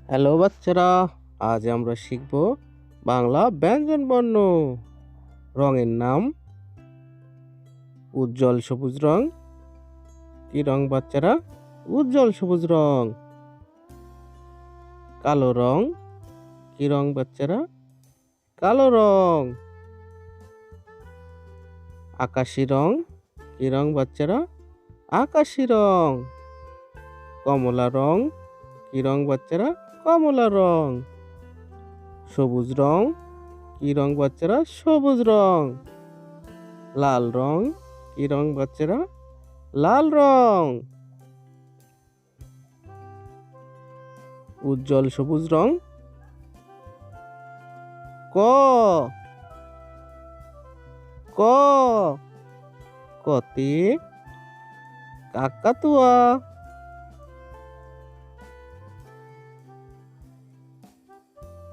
Hello বাচ্চারা, আজ আমরা শিখব বাংলা ব্যঞ্জন বর্ণ। রঙের নাম উজ্জ্বল সবুজ রং। কি রং বাচ্চারা? উজ্জ্বল সবুজ রং। কালো রং। কি রং বাচ্চারা? কালো রং। আকাশি রং। কি রং বাচ্চারা? আকাশি রং। কমলা রং। কি রং বাচ্চারা? কমলা রং। সবুজ রং। কি রং বাচ্চারা? সবুজ রং। লাল রং। কি রং বাচ্চারা? লাল রং। উজ্জ্বল সবুজ রং। ক ক কতে কাকাতুয়া।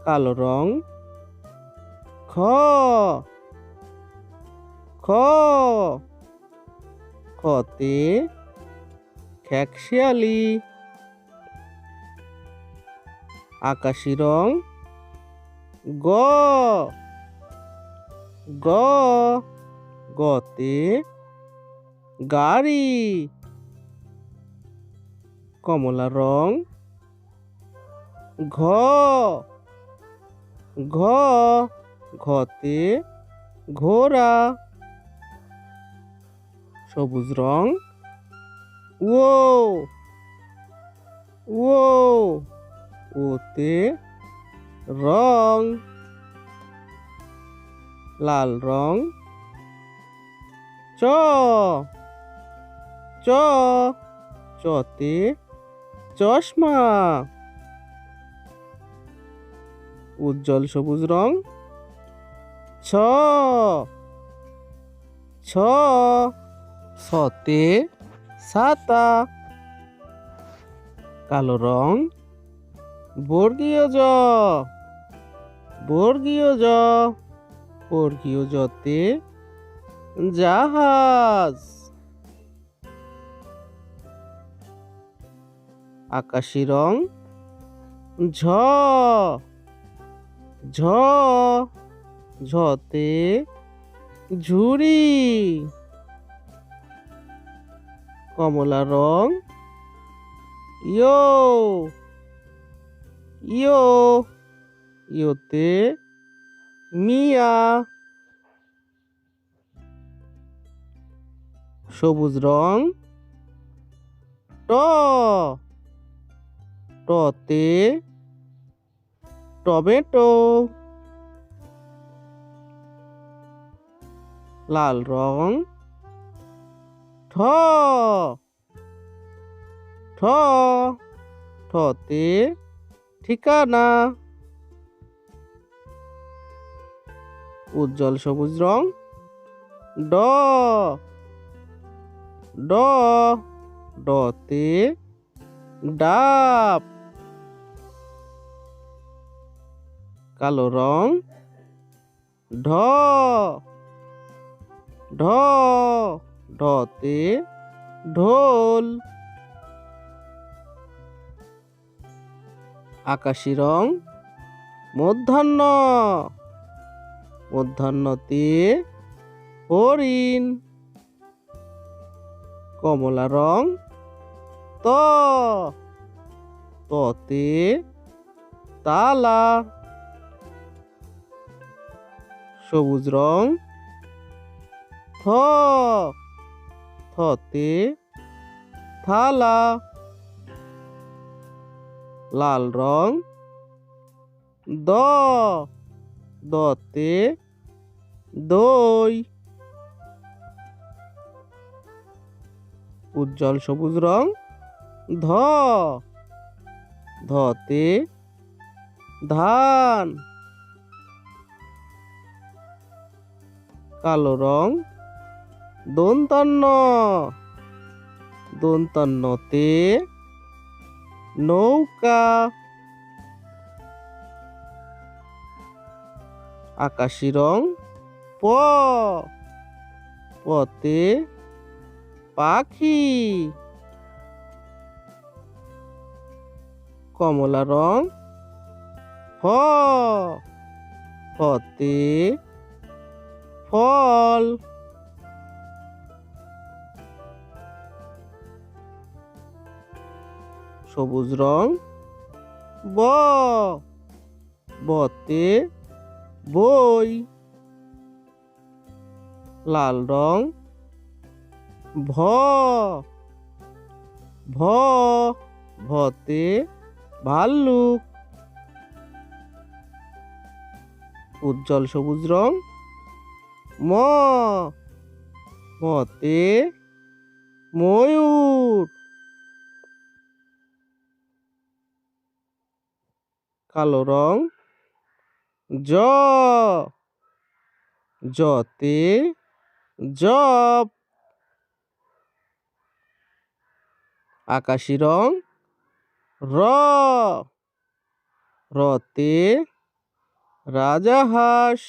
কালো রং। খ খ খতে খেকশিয়ালি। আকাশি রং। গ গ গতে গাড়ি। কমলা রং। ঘ ঘ ঘতে ঘোড়া। সবুজ রং। ও ও ওতে রং। লাল রং। চ চ চতে চশমা। উজ্জ্বল সবুজ রং। ছ ছ ছতে ছাতা। কালো রং। বর্গীয় জ বর্গীয় জ বর্গীয় জতে জাহাজ। আকাশি রং। ঝ ঝ ঝতে ঝুড়ি। কমলা রং। ইয়ো ইয়ো ইয়োতে মিয়া। সবুজ রং। ট টতে টমেটো। লাল রং। ঠ ঠ ঠতে ঠিকানা। উজ্জ্বল সবুজ রং। ড ড ডতে ডাব। কালো রং। ঢ ঢ ঢতে ঢোল। আকাশি রং। মধ্যাহ্ন মধ্যাহ্নতে হরিণ। কমলা রং। ত ততে তালা। সবুজ রং। থ থতে থালা। লাল রং। দ দতে দই। উজ্জ্বল সবুজ রং। ধ ধতে ধান। কালো রং। দন্তান্ন দন্তান্নতে নৌকা। আকাশি রং। প পতে পাখি। কমলা রং। ফ, ফতে ফল। সবুজ রং, ব, বতে বই। লাল রং, ভ, ভ, ভতে ভাল্লুক। উজ্জ্বল সবুজ রং, ম, মতে ময়ূর। কালো রং, জ, জতে জব। আকাশি রং, র, রতে রাজাহাঁস।